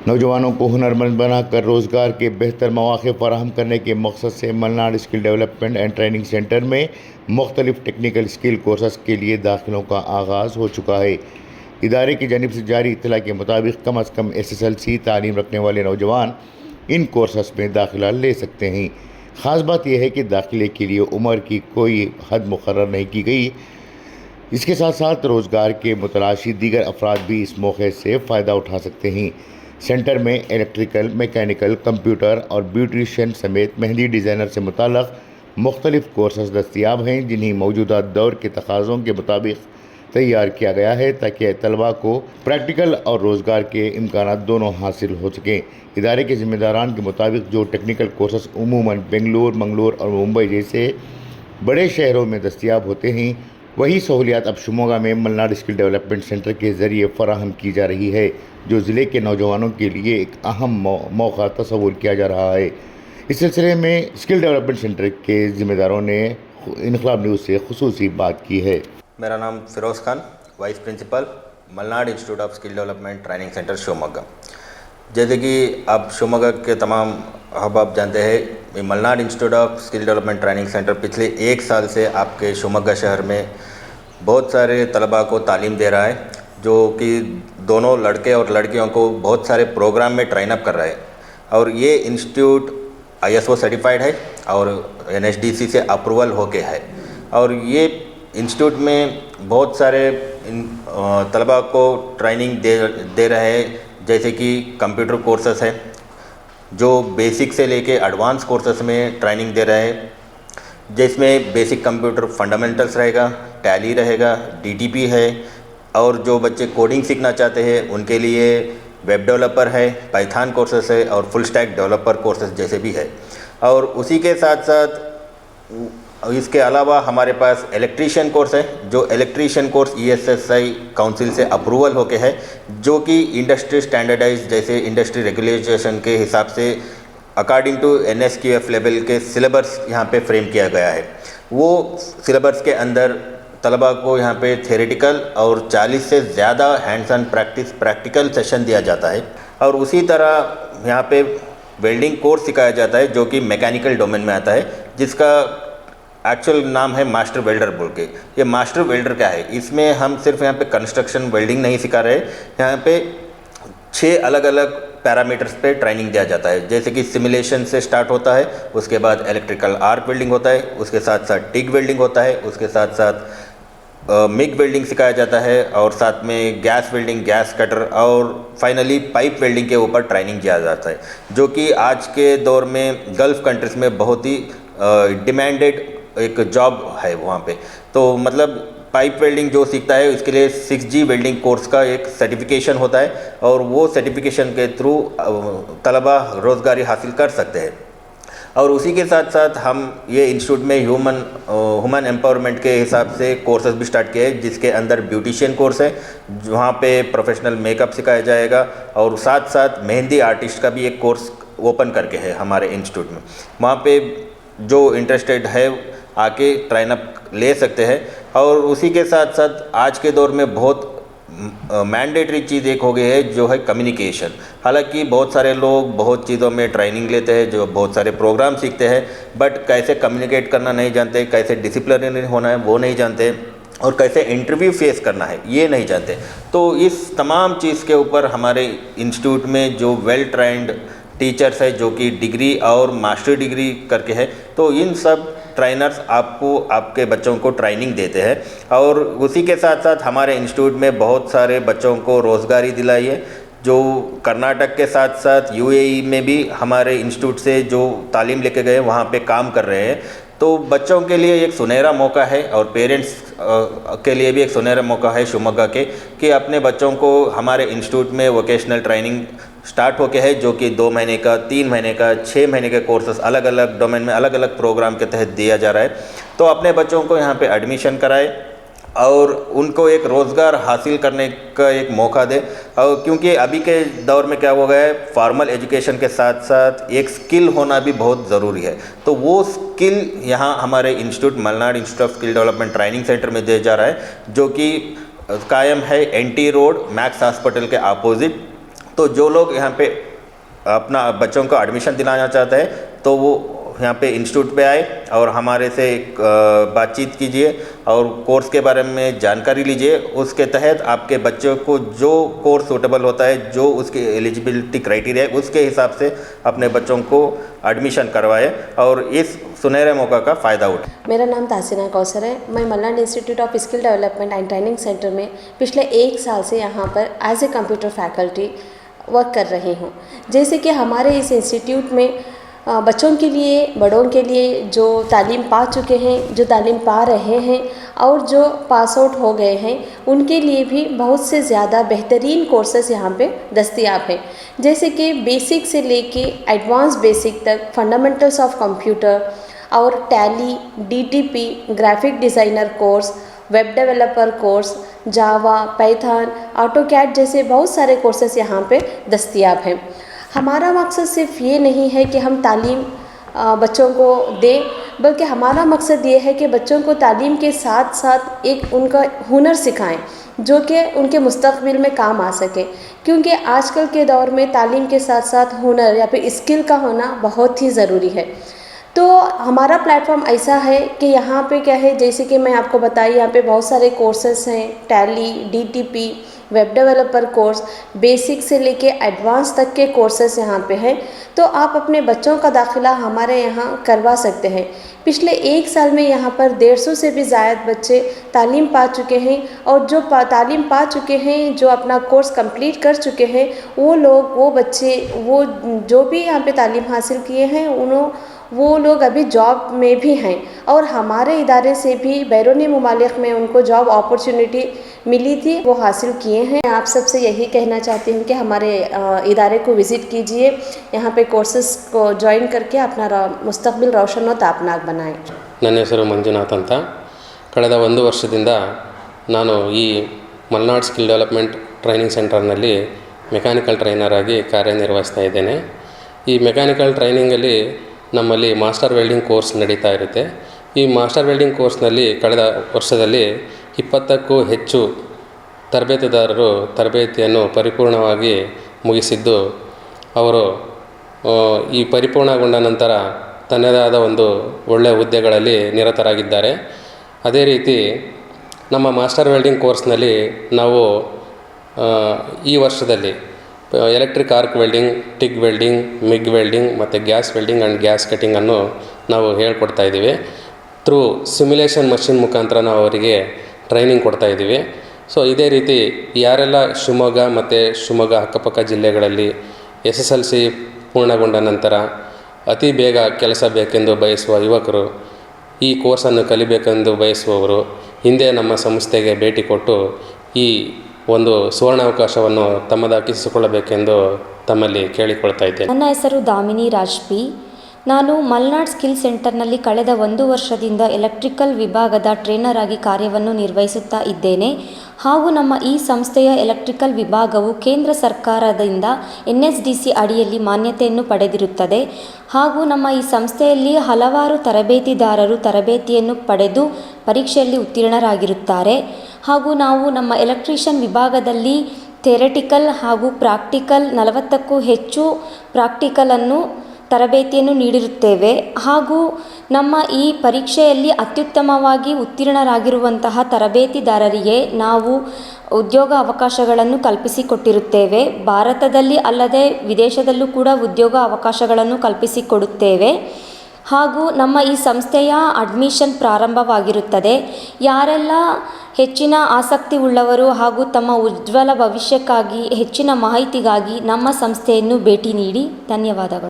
नौजवानों को हुनरमंद बनाकर रोज़गार के बेहतर मौक़े फराहम करने के मकसद से Malnad skill Development and Training Centre में मुख्तलिफ टेक्निकल स्किल कोर्सेस के लिए दाखिलों का आगाज़ हो चुका है। इदारे की जानिब से जारी इत्तला के मुताबिक कम अज़ कम SSLC तालीम रखने वाले नौजवान इन कोर्सेस में दाखिला ले सकते हैं। ख़ास बात यह है कि दाखिले के लिए उम्र की कोई हद मुकर्रर नहीं की गई। इसके साथ साथ रोज़गार के मुतलाशी दीगर अफराद भी इस मौके से फ़ायदा उठा सकते हैं। सेंटर में इलेक्ट्रिकल, मैकेनिकल, कंप्यूटर और ब्यूटिशियन समेत मेहंदी डिज़ाइनर से मुताल्लिक़ मुख्तलिफ कोर्सेस दस्तियाब हैं, जिन्हें मौजूदा दौर के तकाज़ों के मुताबिक तैयार किया गया है ताकि तलबा को प्रैक्टिकल और रोज़गार के इम्कानात दोनों हासिल हो सकें। इदारे के ज़िम्मेदारान के मुताबिक जो टेक्निकल कोर्सेस उमूमन बेंगलुरु, मंगलूर और मुंबई जैसे बड़े शहरों में दस्तियाब होते हैं, वही सहूलियात अब शिमोगा में मलनाड स्किल डेवलपमेंट सेंटर के ज़रिए फ़राहम की जा रही है, जो ज़िले के नौजवानों के लिए एक अहम मौका तस्वुर किया जा रहा है। इस सिलसिले में स्किल डेवलपमेंट सेंटर के ज़िम्मेदारों ने इनकलाब न्यूज़ से खुसूसी बात की है। मेरा नाम Firoz Khan, vice principal, Malnad Institute of Skill Development Training Centre Shivamogga. जैसे कि आप शिवमोगा के तमाम आप जानते हैं, Malnad Institute of Skill Development Training Centre पिछले 1 साल से आपके शिवमोगा शहर में बहुत सारे तलबा को तालीम दे रहा है, जो कि दोनों लड़के और लड़कियों को बहुत सारे प्रोग्राम में ट्रेन अप कर रहा है। और ये इंस्टीट्यूट ISO सर्टिफाइड है और NSDC से अप्रूवल होके है। और ये इंस्टीट्यूट में बहुत सारे तलबा को ट्रेनिंग दे रहे हैं, जैसे कि कंप्यूटर कोर्सेस है जो बेसिक से लेके एडवांस कोर्सेस में ट्रेनिंग दे रहे हैं, जिसमें बेसिक कंप्यूटर फंडामेंटल्स रहेगा, टैली रहेगा, DTP है, और जो बच्चे कोडिंग सीखना चाहते हैं उनके लिए वेब डेवलपर है, पाइथन कोर्सेस है और फुल स्टैक डेवलपर कोर्सेस जैसे भी है। और उसी के साथ साथ इसके अलावा हमारे पास इलेक्ट्रीशियन कोर्स है, जो इलेक्ट्रीशियन कोर्स ESSI काउंसिल से अप्रूवल होके है, जो कि इंडस्ट्री स्टैंडर्डाइज जैसे इंडस्ट्री रेगुलेशन के हिसाब से अकॉर्डिंग टू NSQF लेवल के सिलेबस यहाँ पे फ्रेम किया गया है। वो सिलेबस के अंदर तलबा को यहाँ पे थ्योरेटिकल और 40 से ज़्यादा हैंड्स ऑन प्रैक्टिकल सेशन दिया जाता है। और उसी तरह यहाँ पे वेल्डिंग कोर्स सिखाया जाता है, जो कि मैकेनिकल डोमेन में आता है, जिसका एक्चुअल नाम है मास्टर वेल्डर बोल के। ये मास्टर वेल्डर क्या है, इसमें हम सिर्फ यहाँ पे कंस्ट्रक्शन वेल्डिंग नहीं सिखा रहे, यहाँ पे 6 अलग अलग पैरामीटर्स पे ट्रेनिंग दिया जाता है। जैसे कि सिमुलेशन से स्टार्ट होता है, उसके बाद इलेक्ट्रिकल आर्क वेल्डिंग होता है, उसके साथ साथ टिग वेल्डिंग होता है, उसके साथ साथ मिग वेल्डिंग सिखाया जाता है, और साथ में गैस वेल्डिंग, गैस कटर, और फाइनली पाइप वेल्डिंग के ऊपर ट्रेनिंग किया जाता है, जो कि आज के दौर में गल्फ़ कंट्रीज़ में बहुत ही डिमांडेड एक जॉब है वहाँ पे। तो मतलब पाइप वेल्डिंग जो सीखता है उसके लिए 6G वेल्डिंग कोर्स का एक सर्टिफिकेशन होता है, और वो सर्टिफिकेशन के थ्रू तलबा रोज़गारी हासिल कर सकते हैं। और उसी के साथ साथ हम ये इंस्टीट्यूट में ह्यूमन एम्पावरमेंट के हिसाब से कोर्सेज भी स्टार्ट किए हैं, जिसके अंदर ब्यूटिशियन कोर्स है, वहाँ पे प्रोफेशनल मेकअप सिखाया जाएगा, और साथ साथ मेहंदी आर्टिस्ट का भी एक कोर्स ओपन करके है हमारे इंस्टीट्यूट में। वहाँ पे जो इंटरेस्टेड है आके ट्रेन अप ले सकते हैं। और उसी के साथ साथ आज के दौर में बहुत मैंडेटरी चीज़ एक हो गई है, जो है कम्युनिकेशन। हालांकि बहुत सारे लोग बहुत चीज़ों में ट्रेनिंग लेते हैं, जो बहुत सारे प्रोग्राम सीखते हैं, बट कैसे कम्युनिकेट करना नहीं जानते, कैसे डिसिप्लिनरी होना है वो नहीं जानते, और कैसे इंटरव्यू फेस करना है ये नहीं जानते। तो इस तमाम चीज़ के ऊपर हमारे इंस्टीट्यूट में जो वेल ट्रेंड टीचर्स है, जो कि डिग्री और मास्टर डिग्री करके है, तो इन सब ट्रेनर्स आपको आपके बच्चों को ट्रेनिंग देते हैं। और उसी के साथ साथ हमारे इंस्टीट्यूट में बहुत सारे बच्चों को रोज़गारी दिलाई है, जो कर्नाटक के साथ साथ UAE में भी हमारे इंस्टीट्यूट से जो तालीम लेके गए वहाँ पे काम कर रहे हैं। तो बच्चों के लिए एक सुनहरा मौका है, और पेरेंट्स के लिए भी एक सुनहरा मौका है शिवमोगा के, कि अपने बच्चों को हमारे इंस्टीट्यूट में वोकेशनल ट्रेनिंग स्टार्ट होके है, जो कि 2 महीने का, 3 महीने का, 6 महीने के कोर्सेस अलग अलग डोमेन में अलग अलग प्रोग्राम के तहत दिया जा रहा है। तो अपने बच्चों को यहाँ पे एडमिशन कराए और उनको एक रोज़गार हासिल करने का एक मौका दे। और क्योंकि अभी के दौर में क्या हो गया है, फॉर्मल एजुकेशन के साथ साथ एक स्किल होना भी बहुत ज़रूरी है। तो वो स्किल यहाँ हमारे institute Malnad Institute of Skill Development Training Centre में दिया जा रहा है, जो कि कायम है NT रोड मैक्स हॉस्पिटल के अपोजिट। तो जो लोग यहाँ पे अपना बच्चों को एडमिशन दिलाना चाहते हैं तो वो यहाँ पे इंस्टीट्यूट पे आए और हमारे से बातचीत कीजिए और कोर्स के बारे में जानकारी लीजिए। उसके तहत आपके बच्चों को जो कोर्स सूटेबल होता है, जो उसकी एलिजिबिलिटी क्राइटेरिया है, उसके हिसाब से अपने बच्चों को एडमिशन करवाए और इस सुनहरे मौका का फ़ायदा उठाए। मेरा नाम तासीना कौसर है। मैं Malnad Institute of Skill Development and Training Centre में पिछले 1 साल से यहाँ पर as a computer faculty work कर रही हूँ। जैसे कि हमारे इस इंस्टीट्यूट में बच्चों के लिए, बड़ों के लिए जो तालीम पा चुके हैं, जो तालीम पा रहे हैं और जो पास आउट हो गए हैं, उनके लिए भी बहुत से ज़्यादा बेहतरीन कोर्सेस यहाँ पे दस्तयाब हैं। जैसे कि बेसिक से लेके एडवांस बेसिक तक, फंडामेंटल्स ऑफ कंप्यूटर और Tally, DTP, graphic designer course, web developer course, Java, Python, AutoCAD जैसे बहुत सारे कोर्सेस यहाँ पे दस्तयाब हैं। हमारा मकसद सिर्फ ये नहीं है कि हम तालीम बच्चों को दें, बल्कि हमारा मकसद ये है कि बच्चों को तालीम के साथ साथ एक उनका हुनर सिखाएं जो कि उनके मुस्तक़बिल में काम आ सके। क्योंकि आजकल के दौर में तालीम के साथ साथ हुनर या फिर स्किल का होना बहुत ही ज़रूरी है। तो हमारा प्लेटफॉर्म ऐसा है कि यहाँ पे क्या है, जैसे कि मैं आपको बताई, यहाँ पे बहुत सारे कोर्सेस हैं, tally, DTP, web developer course, basic से लेके एडवांस तक के कोर्सेस यहाँ पे हैं। तो आप अपने बच्चों का दाखिला हमारे यहाँ करवा सकते हैं। पिछले 1 साल में यहाँ पर 150 से भी ज़्यादा बच्चे तालीम पा चुके हैं और जो तालीम पा चुके हैं, जो अपना कोर्स कंप्लीट कर चुके हैं, वो लोग, वो बच्चे, वो जो भी यहाँ पे तालीम हासिल किए हैं, वो लोग अभी जॉब में भी हैं और हमारे इदारे से भी बैरूनी ममालिक में उनको जॉब अपॉर्चुनिटी मिली थी, वो हासिल किए हैं। आप सबसे यही कहना चाहती हूँ कि हमारे इदारे को विज़िट कीजिए, यहाँ पे कोर्सेस को ज्वाइन करके अपना मुस्तक़बिल रोशन और तापनाक बनाएं। ನನ್ನ ಹೆಸರು ಮಂಜುನಾಥ್ ಅಂತ. ಕಳೆದ 1 ವರ್ಷದಿಂದ ನಾನು ಈ ಮಲ್ನಾಡ್ ಸ್ಕಿಲ್ ಡೆವಲಪ್ಮೆಂಟ್ ಟ್ರೈನಿಂಗ್ ಸೆಂಟರ್ನಲ್ಲಿ ಮೆಕ್ಯಾನಿಕಲ್ ಟ್ರೈನರ್ ಆಗಿ ಕಾರ್ಯನಿರ್ವಹಿಸ್ತಾ ಇದ್ದೇನೆ. ಈ ಮೆಕ್ಯಾನಿಕಲ್ ಟ್ರೈನಿಂಗಲ್ಲಿ ನಮ್ಮಲ್ಲಿ ಮಾಸ್ಟರ್ ವೆಲ್ಡಿಂಗ್ ಕೋರ್ಸ್ ನಡೀತಾ ಇರುತ್ತೆ. ಈ ಮಾಸ್ಟರ್ ವೆಲ್ಡಿಂಗ್ ಕೋರ್ಸ್ನಲ್ಲಿ ಕಳೆದ ವರ್ಷದಲ್ಲಿ 20ಕ್ಕೂ ಹೆಚ್ಚು ತರಬೇತುದಾರರು ತರಬೇತಿಯನ್ನು ಪರಿಪೂರ್ಣವಾಗಿ ಮುಗಿಸಿದ್ದು, ಅವರು ಈ ಪರಿಪೂರ್ಣಗೊಂಡ ನಂತರ ತನ್ನದೇ ಆದ ಒಂದು ಒಳ್ಳೆಯ ಹುದ್ದೆಗಳಲ್ಲಿ ನಿರತರಾಗಿದ್ದಾರೆ. ಅದೇ ರೀತಿ ನಮ್ಮ ಮಾಸ್ಟರ್ ವೆಲ್ಡಿಂಗ್ ಕೋರ್ಸ್ನಲ್ಲಿ ನಾವು ಈ ವರ್ಷದಲ್ಲಿ electric arc welding, TIG welding, MIG welding ಮತ್ತು ಗ್ಯಾಸ್ ವೆಲ್ಡಿಂಗ್ ಆ್ಯಂಡ್ ಗ್ಯಾಸ್ ಕಟಿಂಗನ್ನು ನಾವು ಹೇಳ್ಕೊಡ್ತಾ ಇದ್ದೀವಿ. ಥ್ರೂ ಸಿಮ್ಯುಲೇಷನ್ ಮಷಿನ್ ಮುಖಾಂತರ ನಾವು ಅವರಿಗೆ ಟ್ರೈನಿಂಗ್ ಕೊಡ್ತಾಯಿದ್ದೀವಿ. ಸೊ ಇದೇ ರೀತಿ ಯಾರೆಲ್ಲ ಶಿವಮೊಗ್ಗ ಮತ್ತು ಶಿವಮೊಗ್ಗ ಅಕ್ಕಪಕ್ಕ ಜಿಲ್ಲೆಗಳಲ್ಲಿ SSLC ಪೂರ್ಣಗೊಂಡ ನಂತರ ಅತಿ ಬೇಗ ಕೆಲಸ ಬೇಕೆಂದು ಬಯಸುವ ಯುವಕರು, ಈ ಕೋರ್ಸನ್ನು ಕಲಿಬೇಕೆಂದು ಬಯಸುವವರು ಹಿಂದೆ ನಮ್ಮ ಸಂಸ್ಥೆಗೆ ಭೇಟಿ ಕೊಟ್ಟು ಈ ಒಂದು ಸುವರ್ಣಾವಕಾಶವನ್ನು ತಮ್ಮದಾಗಿಸಿಕೊಳ್ಳಬೇಕೆಂದು ತಮ್ಮಲ್ಲಿ ಕೇಳಿಕೊಳ್ತಾ ಇದ್ದೇನೆ. ನನ್ನ ಹೆಸರು ದಾಮಿನಿ ರಾಜ್ಪಿ. ನಾನು ಮಲ್ನಾಡ್ ಸ್ಕಿಲ್ ಸೆಂಟರ್ನಲ್ಲಿ ಕಳೆದ 1 ವರ್ಷದಿಂದ ಎಲೆಕ್ಟ್ರಿಕಲ್ ವಿಭಾಗದ ಟ್ರೈನರ್ ಆಗಿ ಕಾರ್ಯವನ್ನು ನಿರ್ವಹಿಸುತ್ತಾ ಇದ್ದೇನೆ. ಹಾಗೂ ನಮ್ಮ ಈ ಸಂಸ್ಥೆಯ ಎಲೆಕ್ಟ್ರಿಕಲ್ ವಿಭಾಗವು ಕೇಂದ್ರ ಸರ್ಕಾರದಿಂದ NSDC ಅಡಿಯಲ್ಲಿ ಮಾನ್ಯತೆಯನ್ನು ಪಡೆದಿರುತ್ತದೆ. ಹಾಗೂ ನಮ್ಮ ಈ ಸಂಸ್ಥೆಯಲ್ಲಿ ಹಲವಾರು ತರಬೇತಿದಾರರು ತರಬೇತಿಯನ್ನು ಪಡೆದು ಪರೀಕ್ಷೆಯಲ್ಲಿ ಉತ್ತೀರ್ಣರಾಗಿರುತ್ತಾರೆ. ಹಾಗೂ ನಾವು ನಮ್ಮ ಎಲೆಕ್ಟ್ರಿಷಿಯನ್ ವಿಭಾಗದಲ್ಲಿ ಥಿಯರಿಟಿಕಲ್ ಹಾಗೂ ಪ್ರಾಕ್ಟಿಕಲ್ 40ಕ್ಕೂ ಹೆಚ್ಚು ಪ್ರಾಕ್ಟಿಕಲನ್ನು ತರಬೇತಿಯನ್ನು ನೀಡಿರುತ್ತೇವೆ. ಹಾಗೂ ನಮ್ಮ ಈ ಪರೀಕ್ಷೆಯಲ್ಲಿ ಅತ್ಯುತ್ತಮವಾಗಿ ಉತ್ತೀರ್ಣರಾಗಿರುವಂತಹ ತರಬೇತಿದಾರರಿಗೆ ನಾವು ಉದ್ಯೋಗ ಅವಕಾಶಗಳನ್ನು ಕಲ್ಪಿಸಿಕೊಟ್ಟಿರುತ್ತೇವೆ. ಭಾರತದಲ್ಲಿ ಅಲ್ಲದೆ ವಿದೇಶದಲ್ಲೂ ಕೂಡ ಉದ್ಯೋಗ ಅವಕಾಶಗಳನ್ನು ಕಲ್ಪಿಸಿಕೊಡುತ್ತೇವೆ. ಹಾಗೂ ನಮ್ಮ ಈ ಸಂಸ್ಥೆಯ ಅಡ್ಮಿಷನ್ ಪ್ರಾರಂಭವಾಗಿರುತ್ತದೆ. ಯಾರೆಲ್ಲ ಹೆಚ್ಚಿನ ಆಸಕ್ತಿ ಉಳ್ಳವರು ಹಾಗೂ ತಮ್ಮ ಉಜ್ವಲ ಭವಿಷ್ಯಕ್ಕಾಗಿ ಹೆಚ್ಚಿನ ಮಾಹಿತಿಗಾಗಿ ನಮ್ಮ ಸಂಸ್ಥೆಯನ್ನು ಭೇಟಿ ನೀಡಿ. ಧನ್ಯವಾದಗಳು.